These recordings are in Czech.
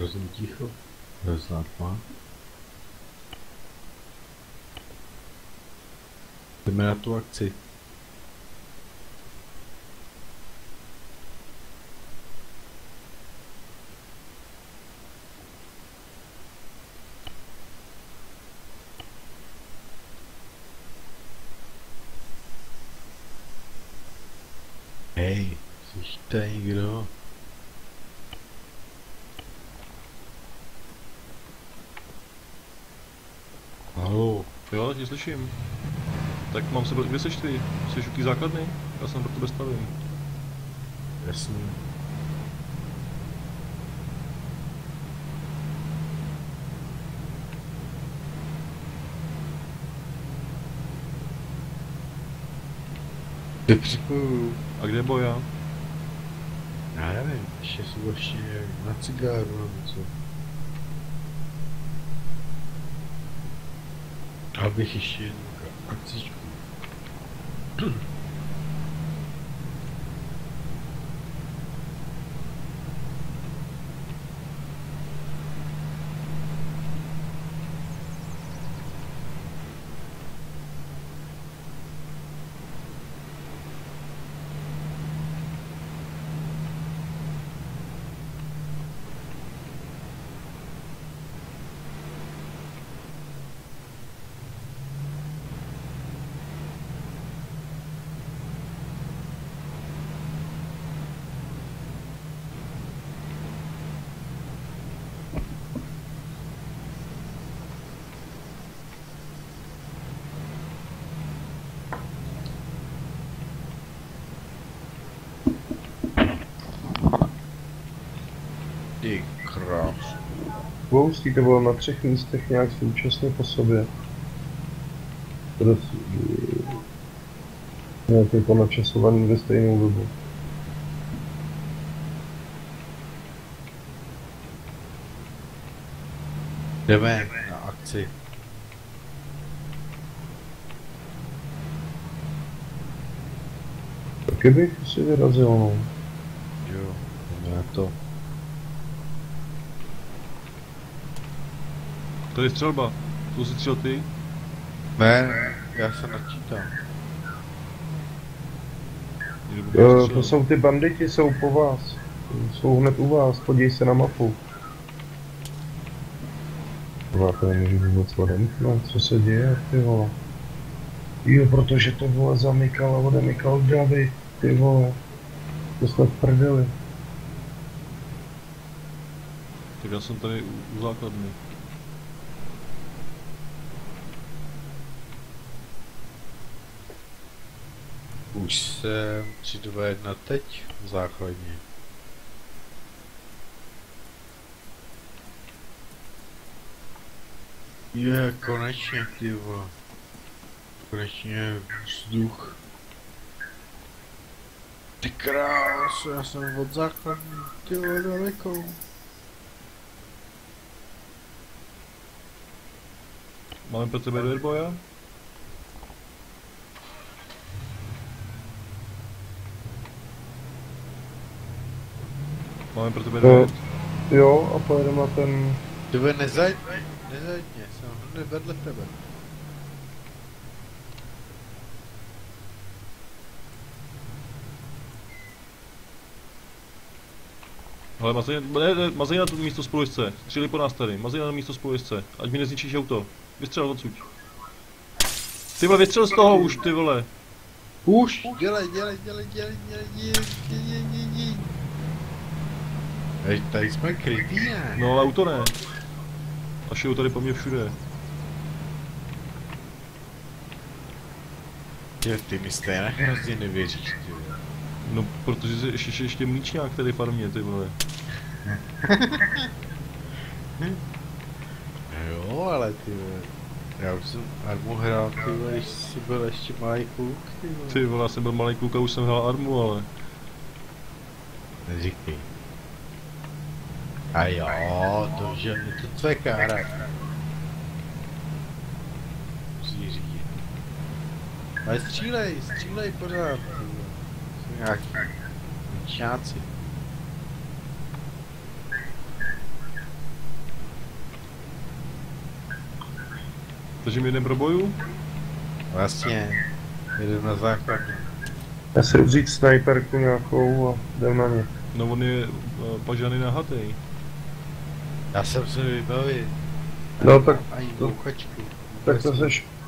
hrozný ticho. Hrozná tma. Jdeme na tu akci. Hej, slyšíte někdo? Haló. Jo, tě slyším. Tak mám se, kde seš ty? Jsi u té základny? Já jsem pro tebe stavím. Jasný. Ty připojuju. A kde je Boja? Já nevím, ještě jsou vlastně na cigáru nebo co. Abych ještě jednu akcičku. Ty krás. Boustí to bylo na 3 místech nějak současně po sobě. Nějak jako načasovaný ve stejnou dobu. Jdeme na akci. Taky bych si vyrazil, no. Jo, jdeme na to. To je střelba. To jsi střel ty? Ne, já se načítám. To jsou ty banditi, jsou po vás. Jsou hned u vás, podívej se na mapu. To nemůžu vůbec odemknout, co se děje, ty vole. Jo, protože to vole zamykal a odemykal davy, ty vole. To jsme v prdeli. Tak já jsem tady u základny. Už jsem 3, 2, 1 teď v základně. Je, konečně, ty vole. Konečně vzduch. Ty krásu, já jsem od základní, ty vole, daleko. Máme pro tebe dvě Boja? Máme pro tebe dvě. Jo, a pojedeme na ten... Ty vole, nezaď mě, jsem hned vedle tebe. Ale mazej na to místo spolujezdce. Střílej po nás tady. Mazej na místo spolujezdce. Ať mi nezničíš auto. Vystřel odsud. Ty vole, vystřel z toho už, ty vole. Už! Dělej. Tady jsme krytý, ne? No ale auto ne. A šijou tady po mně všude. Ty mi stejně hrozně nevěříš, ty vole. No, protože ještě mlíčňák tady farmě, ty vole. Jo, ale ty vole. Já už jsem Armu hrál, ty vole, když jsi byl ještě malý kluk, ty vole. Ty vole, já jsem byl malý kluk a už jsem hrál Armu, ale... Neříkej. A jo, to že je to tvé kára. Musí řídit. Ale střílej pořád, ty vole. Jsou nějaký čáci. Takže mi jdem pro boju? Vlastně. Jedem na základnu. Já si jdu vzít snajperku nějakou a jdem na ně. No on je pažany nahatej. Já jsem se vybavit. No tak Ani to- bouchačku. Tak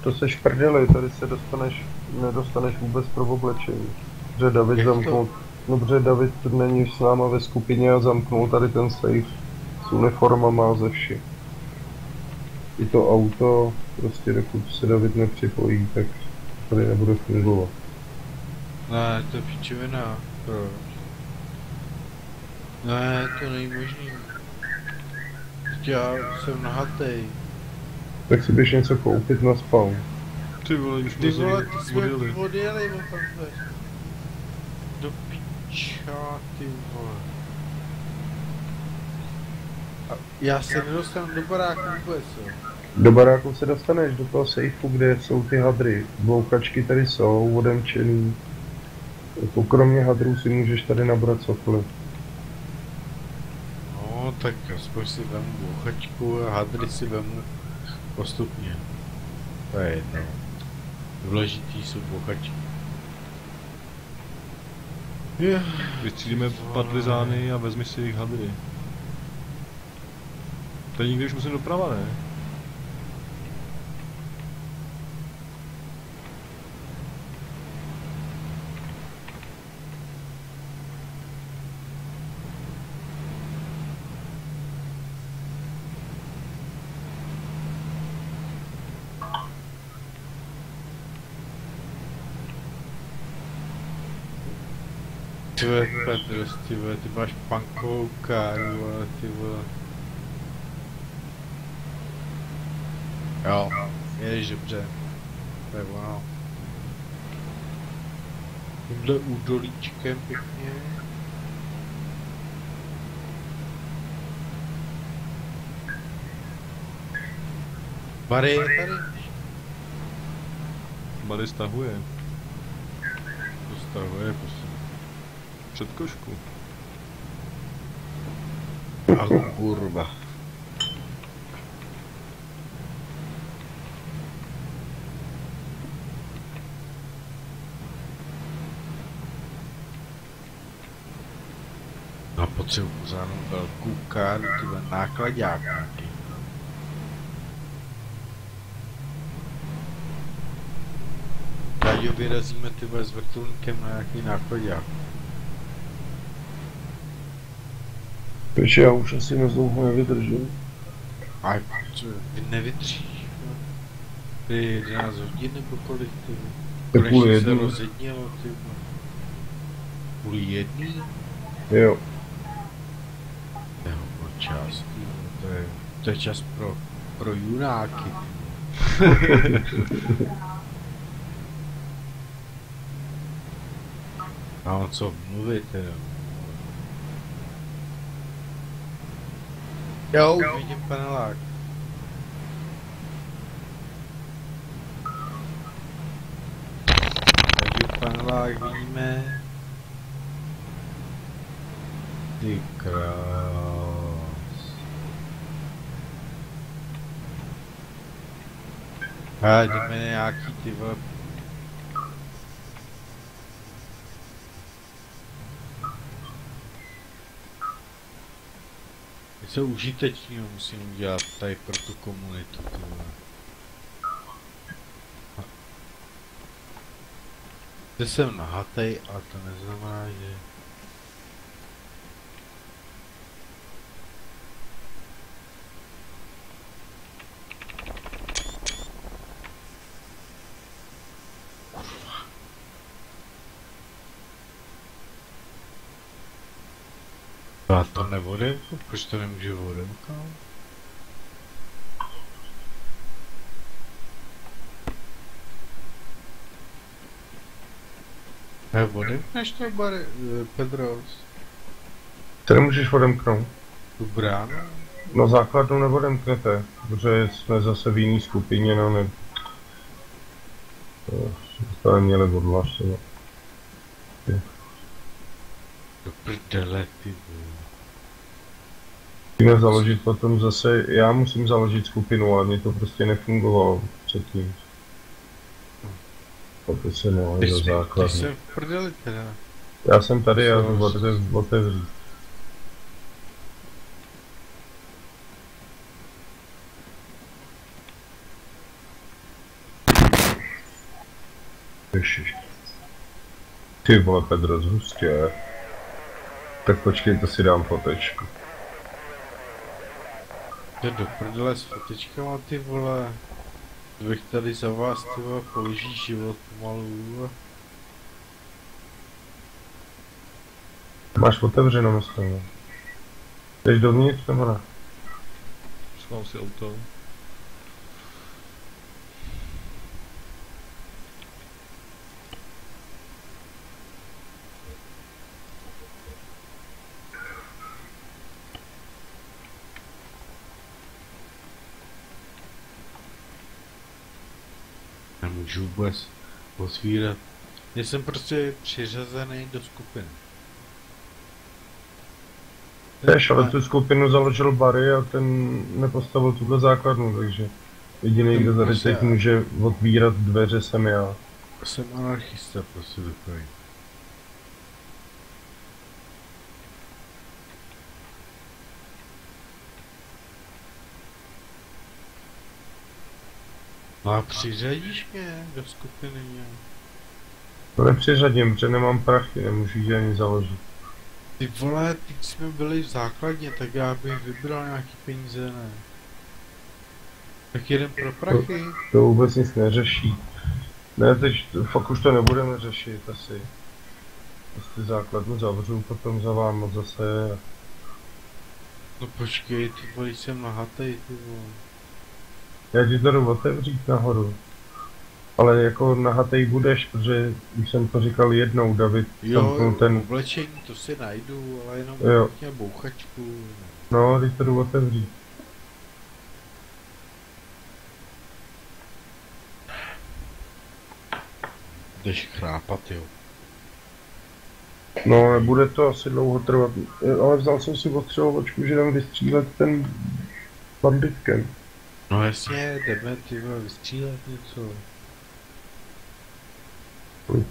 to seš prdeli, tady se nedostaneš vůbec pro oblečení. Protože David Jak to? zamknul, no protože David není s náma ve skupině a zamknul tady ten safe s uniformama a ze vším. I to auto, prostě dokud se David nepřipojí, tak tady nebude fungovat. Ne, to je pičovina. Proč? Ne, to není možný. Teď já jsem nahatej. Tak si běž něco koupit na spawn. Ty vole, už Ty vole, jsme ty jsme odjeli. odjeli o tamhle. Do piča, ty vole. A já se nedostanu do baráku vůbec, jo. Do baráku se dostaneš do toho sejfu, kde jsou ty hadry. Bloukačky tady jsou, odemčený. Jako kromě hadrů si můžeš tady nabrat cokoliv. No, tak aspoň si vemu bouchačku a hadry si vemu postupně. To je jedno. Důležitý jsou bouchačky. Vystřídíme partizány a vezmi si jejich hadry. Tady nikdy už musím doprava, ne? Ty vole, Petros, ty vole, ty máš punkovou káru, ale ty vole. Jo, jedeš dobře. To je ono. Tímhle údolíčkem pěkně. Bary je tady. Bary stahuje. Dostavuje, prostě. Před košku. A kurva. A potřebuji pořádnou velkou káru, tyhle nákladňák nějaký. Rádi vyrazíme tyhle s vrtulníkem na nějaký nákladňák. Takže já už asi moc dlouho nevydržím. A co, vy nevydržíš? No? Ty 11 hodin nebo kolik ty? To půl se jedný. rozjednilo ty. Půl jedný? Jo. Jo, čas, to je čas pro junáky. A on co mluvit, jo? Jo, už vidím panelák. Takže panelák vidíme. Ty krás. A jdeme nějaký ty vole. Něco užitečného musím udělat tady pro tu komunitu. Ty vole. Zde jsem nahatej, ale to neznamená, že... A to nevodemku? Proč to nemůže vodemka? Odemkneš to, Pedros? To nemůžeš odemknout. Tu bránu? Na základnu neodemknete, protože jsme zase v jiný skupině, no ne... To neměli odhlasovat. Do prdele, ty vole. Musíme založit potom zase, já musím založit skupinu, ale mě to prostě nefungovalo. předtím. Pokud se mohli Ty do jsi základny. v prdeli teda. Já jsem tady, já jdu otevřít. Ježiš. Ty vole, Pedro, zhustě. Tak počkej, to si dám fotečku. Jde do prdele s fotečkama, ty vole. Bych tady za vás, ty vole, položí život pomalu. Máš otevřeno, myslím. Jdeš dovnitř, nebo ne? Schvál si auto. Nemůžu vůbec otvírat. Já jsem prostě přiřazený do skupiny. Tež, ale tu skupinu založil Barry a ten nepostavil tuhle základnu, takže jediný, kdo tady teď může otvírat dveře, jsem já. Jsem anarchista, prostě takový. No a přiřadíš mě do skupiny nějak? To nepřiřadím, protože nemám prachy, nemůžu ji ani založit. Ty vole, teď jsme byli v základně, tak já bych vybral nějaký peníze, ne? Tak jeden pro prachy. To vůbec nic neřeší. Ne, teď fakt už to nebudeme řešit asi. Prostě základnu zavřu, potom za vám zase. No počkej, ty vole, jsem nahatej, ty vole. Já ti to jdu otevřít nahoru. Ale jako nahatej budeš, protože už jsem to říkal jednou, David Jo, ten... oblečení, to si najdu, ale jenom mě bouchačku. No, teď to jdu otevřít. Jdeš chrápat, jo. No, nebude to asi dlouho trvat, ale vzal jsem si ostřelovačku, že jdem vystřílet ten banditkem. No jasně, jdeme, ty vole, vystřílet něco.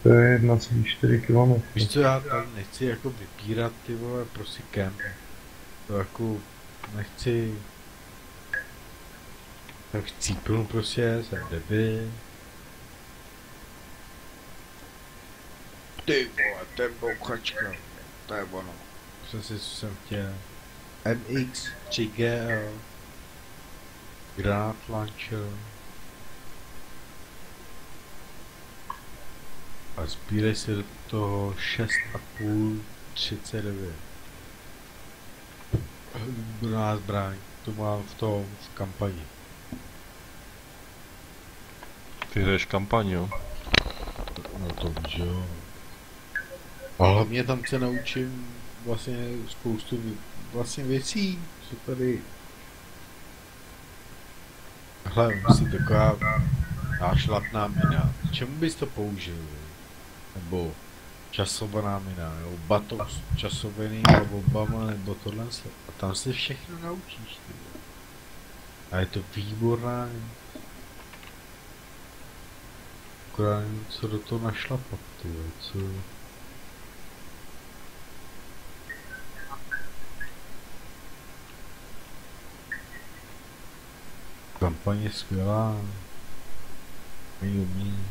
To je 1,4 km. Víš co, já tam nechci jako vypírat, ty vole, prostě kemp. To jako, nechci... Tak chcípnu prostě, jsem debil. Ty vole, ten bouchačka, to je ono. Přesně co jsem chtěl. MX 3GL. Granát launcher. A sbírej si do toho 6,5 39. Brná zbraň, to mám v kampani. Ty hraješ kampaň, jo? No to víš, jo. A hlavně tam se naučím vlastně spoustu vlastně věcí, co tady... Hele, si taková nášlapná mina. Čemu bys to použil? Nebo časovaná mina, jo? Batok s časovanýma bombama, nebo tohle se. A tam se všechno naučíš, ty. A je to výborná. Akorát co do toho našlapat, ty, co... Kampaň je skvělá. Umí.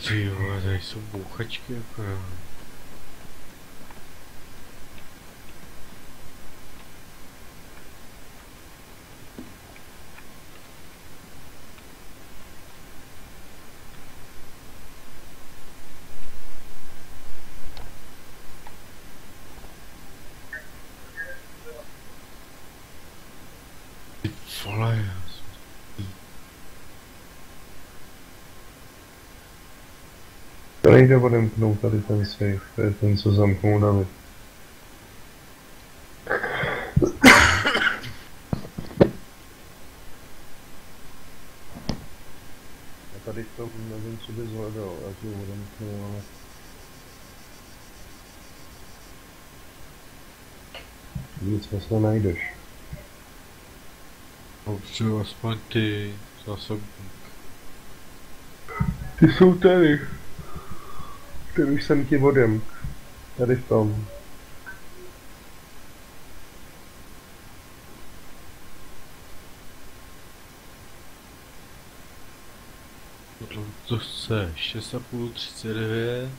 Ty vole, tady jsou bouchačky akorát. Ty vole, To nejde odemknout tady ten safe, to je ten, co zamknul David. A tady v tom nevím, co bys hledal, já ti ho odemknu, ale... Nic vlastně najdeš. Potřebuji aspoň ty zásobník. Ty jsou tady. Ty už jsem ti vodem. Tady v tom. To chce 6,5, 39.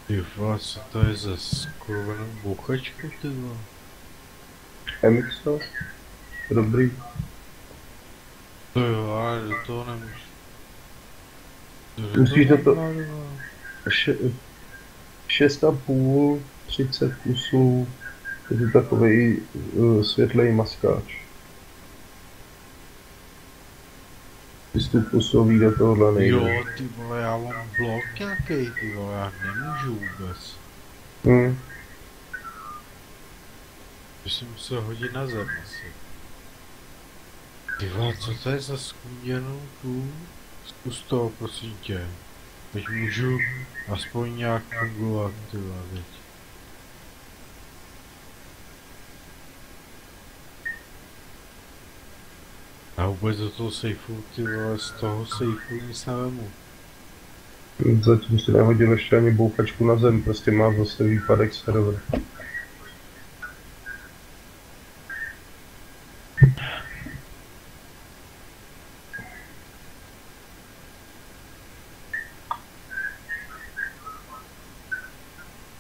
Ty vole, co to je za skurvenou bouchačku, ty vole? MXO? Dobrý. To jo, ale do toho nemůžu. Musíš do toho... 6,5, 30 kusů. To je takovej světlej maskáč. Vystupusový do tohohle nejde. Jo, ty vole, já mám blok nějaký, ty vole, já nemůžu vůbec. Že si musel hodit na zem asi. Ty vole, co to je za skůděnou tu? Zkus to, prosím tě. Teď můžu aspoň nějak fungovat, ty vole, teď. A vůbec do toho sejfu, ty vole, z toho sejfu nic nevemu. Zatím si nehodil ještě ani bouchačku na zem, prostě má zase výpadek server.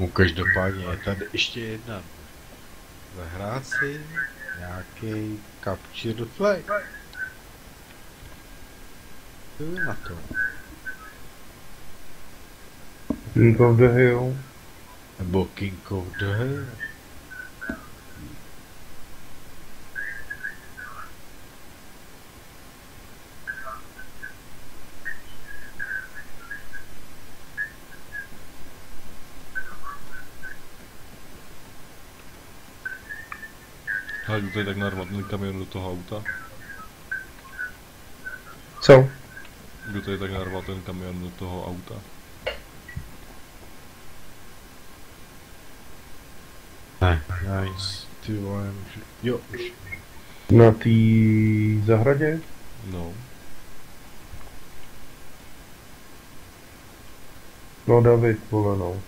No každopádně je tady ještě jedna. Zahrát si nějaký capture flag. Co je na to? King of the Hill. Nebo King of the Hill. Hele, jdu tady tak narvat ten kamion do toho auta. Co? Jdu tady tak narvat ten kamion do toho auta. Ne, nice. Ty vole, můžu... Jo, už. Na té zahradě? No. No David, vole no.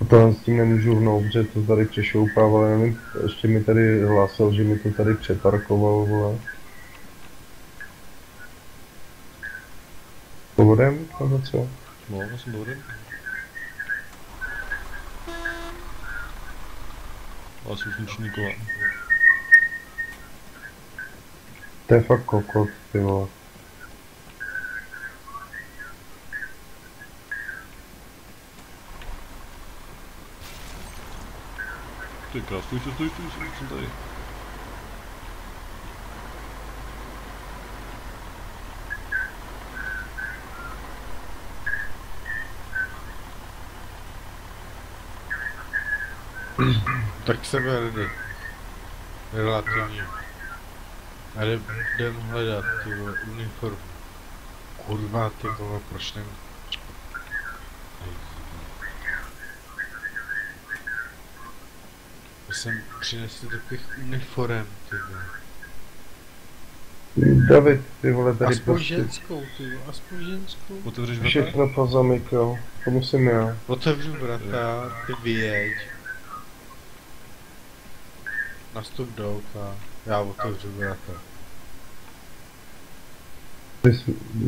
A to s tím nemůžu hnout, protože to tady přešoupával, nevím, ještě mi tady hlásil, že mi to tady přeparkoval, vole. Povodem, nebo co? No, já jsem dobrý. Ale jsou slušný kola. To je fakt kokot, ty vole. Ty krás, stůj, jsem tady. Tak sebe ready. Relativně. A jdem hledat, ty vole, uniformu. Kurva, ty vole, proč nevím. Já jsem přinesl takových uniform, ty vole. David, ty vole, tady Aspoň prostě ženskou, ty vole, aspoň ženskou. Otevřeš vrata? všechno pozamykal. To musím já. Otevřu vrata, ty vyjeď. Nastup do auta, já otevřu vrata. Ty jsi-